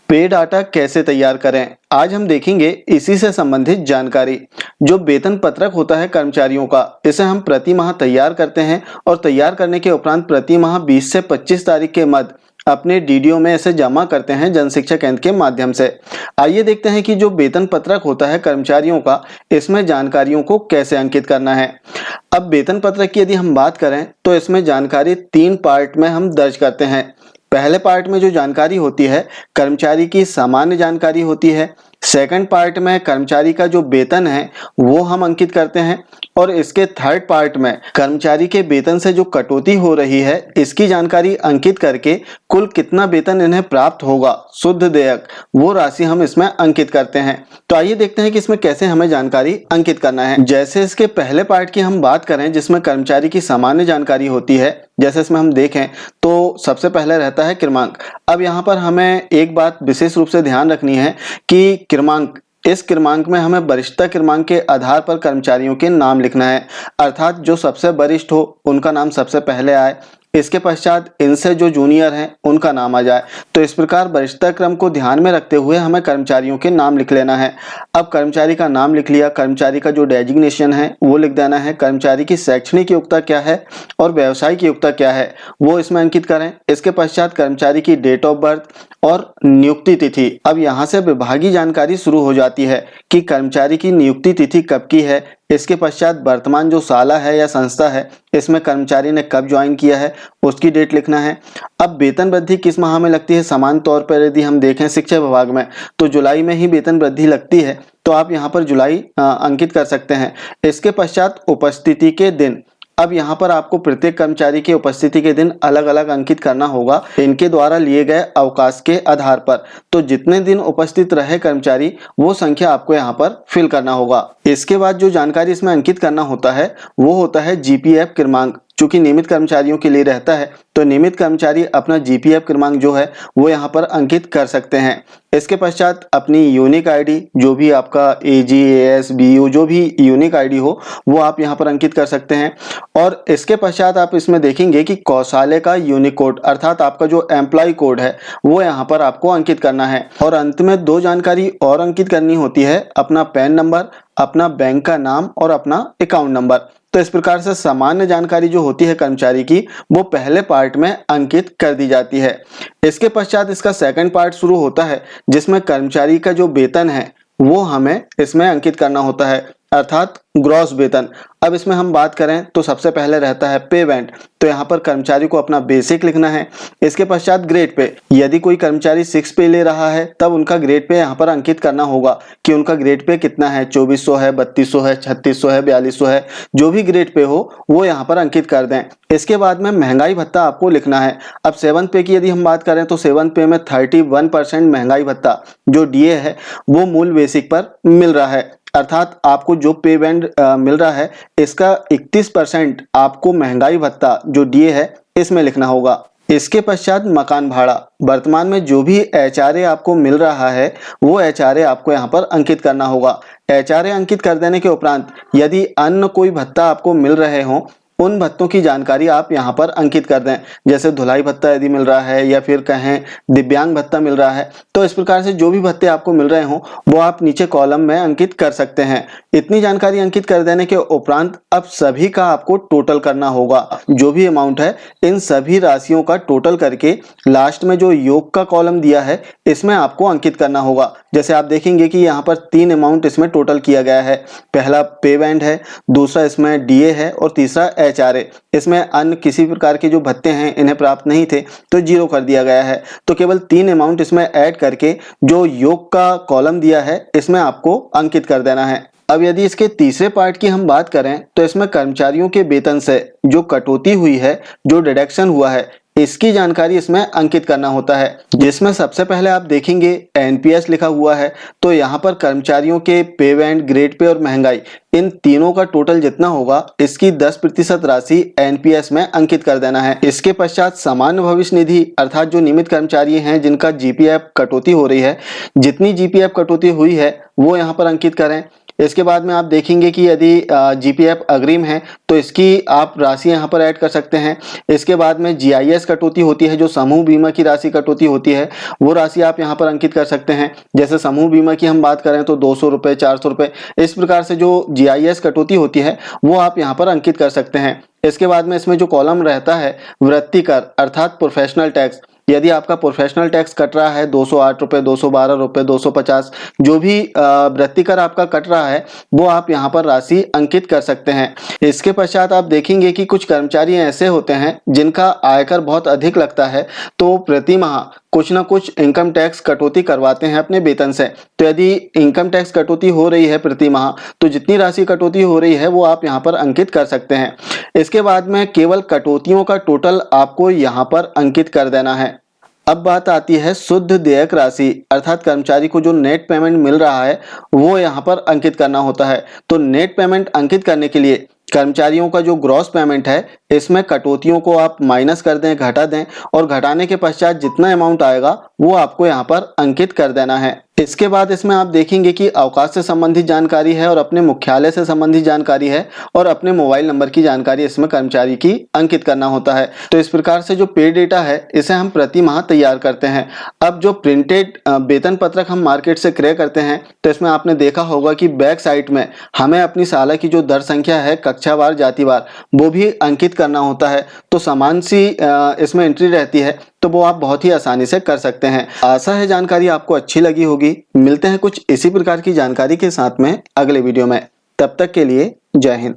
पे डाटा कैसे तैयार करें, आज हम देखेंगे इसी से संबंधित जानकारी। जो वेतन पत्रक होता है कर्मचारियों का, इसे हम प्रति माह तैयार करते हैं और तैयार करने के उपरांत प्रति माह 20 से 25 तारीख के मध्य अपने डीडीओ में इसे जमा करते हैं जन शिक्षा केंद्र के माध्यम से। आइए देखते हैं कि जो वेतन पत्रक होता है कर्मचारियों का, इसमें जानकारियों को कैसे अंकित करना है। अब वेतन पत्रक की यदि हम बात करें तो इसमें जानकारी 3 पार्ट में हम दर्ज करते हैं। पहले पार्ट में जो जानकारी होती है कर्मचारी की सामान्य जानकारी होती है। सेकंड पार्ट में कर्मचारी का जो वेतन है वो हम अंकित करते हैं और इसके थर्ड पार्ट में कर्मचारी के वेतन से जो कटौती हो रही है इसकी जानकारी अंकित करके कुल कितना वेतन इन्हें प्राप्त होगा शुद्ध देयक, वो राशि हम इसमें अंकित करते हैं। तो आइए देखते हैं कि इसमें कैसे हमें जानकारी अंकित करना है। जैसे इसके पहले पार्ट की हम बात करें जिसमें कर्मचारी की सामान्य जानकारी होती है, जैसे इसमें हम देखें तो सबसे पहले रहता है क्रमांक। अब यहाँ पर हमें एक बात विशेष रूप से ध्यान रखनी है कि क्रमांक, इस क्रमांक में हमें वरिष्ठता क्रमांक के आधार पर कर्मचारियों के नाम लिखना है, अर्थात जो सबसे वरिष्ठ हो उनका नाम सबसे पहले आए, इसके पश्चात इनसे जो जूनियर हैं उनका नाम आ जाए। तो इस प्रकार वरिष्ठता क्रम को ध्यान में रखते हुए हमें कर्मचारियों के नाम लिख लेना है। अब कर्मचारी का नाम लिख लिया, कर्मचारी का जो डेजिग्नेशन है वो लिख देना है, कर्मचारी की शैक्षणिक योग्यता क्या है और व्यावसायिक योग्यता क्या है वो इसमें अंकित करें। इसके पश्चात कर्मचारी की डेट ऑफ बर्थ और नियुक्ति तिथि। अब यहाँ से विभागीय जानकारी शुरू हो जाती है कि कर्मचारी की नियुक्ति तिथि कब की है। इसके पश्चात वर्तमान जो शाला है या संस्था है इसमें कर्मचारी ने कब ज्वाइन किया है उसकी डेट लिखना है। अब वेतन वृद्धि किस माह में लगती है, सामान्य तौर पर यदि हम देखें शिक्षा विभाग में तो जुलाई में ही वेतन वृद्धि लगती है, तो आप यहाँ पर जुलाई अंकित कर सकते हैं। इसके पश्चात उपस्थिति के दिन। अब यहाँ पर आपको प्रत्येक कर्मचारी के उपस्थिति के दिन अलग अलग अंकित करना होगा इनके द्वारा लिए गए अवकाश के आधार पर। तो जितने दिन उपस्थित रहे कर्मचारी वो संख्या आपको यहाँ पर फिल करना होगा। इसके बाद जो जानकारी इसमें अंकित करना होता है वो होता है जीपीएफ क्रमांक। चूंकि नियमित कर्मचारियों के लिए रहता है तो नियमित कर्मचारी अपना जीपीएफ क्रमांक जो है वो यहाँ पर अंकित कर सकते हैं। इसके पश्चात अपनी यूनिक आईडी, जो भी आपका एजी, एएस, बीयू जो भी यूनिक आईडी हो वो आप यहाँ पर अंकित कर सकते हैं। और इसके पश्चात आप इसमें देखेंगे कि कौशल्य का यूनिक कोड अर्थात आपका जो एम्प्लॉय कोड है वो यहाँ पर आपको अंकित करना है। और अंत में 2 जानकारी और अंकित करनी होती है, अपना पैन नंबर, अपना बैंक का नाम और अपना अकाउंट नंबर। तो इस प्रकार से सामान्य जानकारी जो होती है कर्मचारी की वो पहले पार्ट में अंकित कर दी जाती है। इसके पश्चात इसका सेकंड पार्ट शुरू होता है जिसमें कर्मचारी का जो वेतन है वो हमें इसमें अंकित करना होता है, अर्थात ग्रॉस वेतन। अब इसमें हम बात करें तो सबसे पहले रहता है पे बैंड। तो यहाँ पर कर्मचारी को अपना बेसिक लिखना है। इसके पश्चात ग्रेड पे, यदि कोई कर्मचारी 6 पे ले रहा है तब उनका ग्रेड पे यहाँ पर अंकित करना होगा कि उनका ग्रेड पे कितना है, 2400 है, 3200 है, 3600 है, 4200 है, जो भी ग्रेड पे हो वो यहाँ पर अंकित कर दें। इसके बाद में महंगाई भत्ता आपको लिखना है। अब 7 पे की यदि हम बात करें तो 7 पे में 31% महंगाई भत्ता जो डीए है वो मूल बेसिक पर मिल रहा है, अर्थात आपको जो पे बैंड मिल रहा है इसका 31% आपको महंगाई भत्ता जो डीए है इसमें लिखना होगा। इसके पश्चात मकान भाड़ा, वर्तमान में जो भी एचआरए आपको मिल रहा है वो एचआरए आपको यहाँ पर अंकित करना होगा। एचआरए अंकित कर देने के उपरांत यदि अन्य कोई भत्ता आपको मिल रहे हो उन भत्तों की जानकारी आप यहाँ पर अंकित कर दें, जैसे धुलाई भत्ता यदि मिल रहा है या फिर कहें दिव्यांग भत्ता मिल रहा है। तो इस प्रकार से जो भी भत्ते आपको मिल रहे हो वो आप नीचे कॉलम में अंकित कर सकते हैं। इतनी जानकारी अंकित कर देने के उपरांत अब सभी का आपको टोटल करना होगा। जो भी अमाउंट है इन सभी राशियों का टोटल करके लास्ट में जो योग का कॉलम दिया है इसमें आपको अंकित करना होगा। जैसे आप देखेंगे कि यहाँ पर 3 अमाउंट इसमें टोटल किया गया है। पहला पे बैंड है, दूसरा इसमें डीए है और तीसरा एचआरए। इसमें अन्य किसी प्रकार के जो भत्ते हैं इन्हें प्राप्त नहीं थे तो 0 कर दिया गया है। तो केवल 3 अमाउंट इसमें ऐड करके जो योग का कॉलम दिया है इसमें आपको अंकित कर देना है। अब यदि इसके तीसरे पार्ट की हम बात करें तो इसमें कर्मचारियों के वेतन से जो कटौती हुई है, जो डिडक्शन हुआ है, इसकी जानकारी इसमें अंकित करना होता है। जिसमें सबसे पहले आप देखेंगे एनपीएस लिखा हुआ है। तो यहाँ पर कर्मचारियों के पे बैंड, ग्रेड पे और महंगाई इन तीनों का टोटल जितना होगा इसकी 10% राशि एनपीएस में अंकित कर देना है। इसके पश्चात सामान्य भविष्य निधि अर्थात जो नियमित कर्मचारी हैं जिनका जीपीएफ कटौती हो रही है, जितनी जीपीएफ कटौती हुई है वो यहाँ पर अंकित करें। इसके बाद में आप देखेंगे कि यदि जीपीएफ अग्रिम है तो इसकी आप राशि यहाँ पर ऐड कर सकते हैं। इसके बाद में जीआईएस कटौती होती है, जो समूह बीमा की राशि कटौती होती है, वो राशि आप यहाँ पर अंकित कर सकते हैं। जैसे समूह बीमा की हम बात करें तो 200 रुपये, 400 रुपये, इस प्रकार से जो जीआईएस कटौती होती है वो आप यहाँ पर अंकित कर सकते हैं। इसके बाद में इसमें जो कॉलम रहता है वृत्ति कर अर्थात प्रोफेशनल टैक्स, यदि आपका प्रोफेशनल टैक्स कट रहा है 208 रुपये, 212 रुपये, 250, जो भी वृत्ति कर आपका कट रहा है वो आप यहाँ पर राशि अंकित कर सकते हैं। इसके पश्चात आप देखेंगे कि कुछ कर्मचारी ऐसे होते हैं जिनका आयकर बहुत अधिक लगता है, तो प्रति माह कुछ ना कुछ इनकम टैक्स कटौती करवाते हैं अपने वेतन से। तो यदि इनकम टैक्स कटौती हो रही है प्रति माह, तो जितनी राशि कटौती हो रही है वो आप यहाँ पर अंकित कर सकते हैं। इसके बाद में केवल कटौतियों का टोटल आपको यहाँ पर अंकित कर देना है। अब बात आती है शुद्ध देयक राशि, अर्थात कर्मचारी को जो नेट पेमेंट मिल रहा है वो यहाँ पर अंकित करना होता है। तो नेट पेमेंट अंकित करने के लिए कर्मचारियों का जो ग्रॉस पेमेंट है इसमें कटौतियों को आप माइनस कर दें, घटा दें, और घटाने के पश्चात जितना अमाउंट आएगा वो आपको यहाँ पर अंकित कर देना है। इसके बाद इसमें आप देखेंगे कि अवकाश से संबंधित जानकारी है और अपने मुख्यालय से संबंधित जानकारी है और अपने मोबाइल नंबर की जानकारी इसमें कर्मचारी की अंकित करना होता है। तो इस प्रकार से जो पे डेटा है इसे हम प्रति माह तैयार करते हैं। अब जो प्रिंटेड वेतन पत्रक हम मार्केट से क्रय करते हैं तो इसमें आपने देखा होगा कि बैक साइड में हमें अपनी साल की जो दर संख्या है कक्षावार, जातिवार, वो भी अंकित करना होता है। तो समान सी इसमें एंट्री रहती है, तो वो आप बहुत ही आसानी से कर सकते हैं। आशा है जानकारी आपको अच्छी लगी होगी। मिलते हैं कुछ इसी प्रकार की जानकारी के साथ में अगले वीडियो में। तब तक के लिए जय हिंद।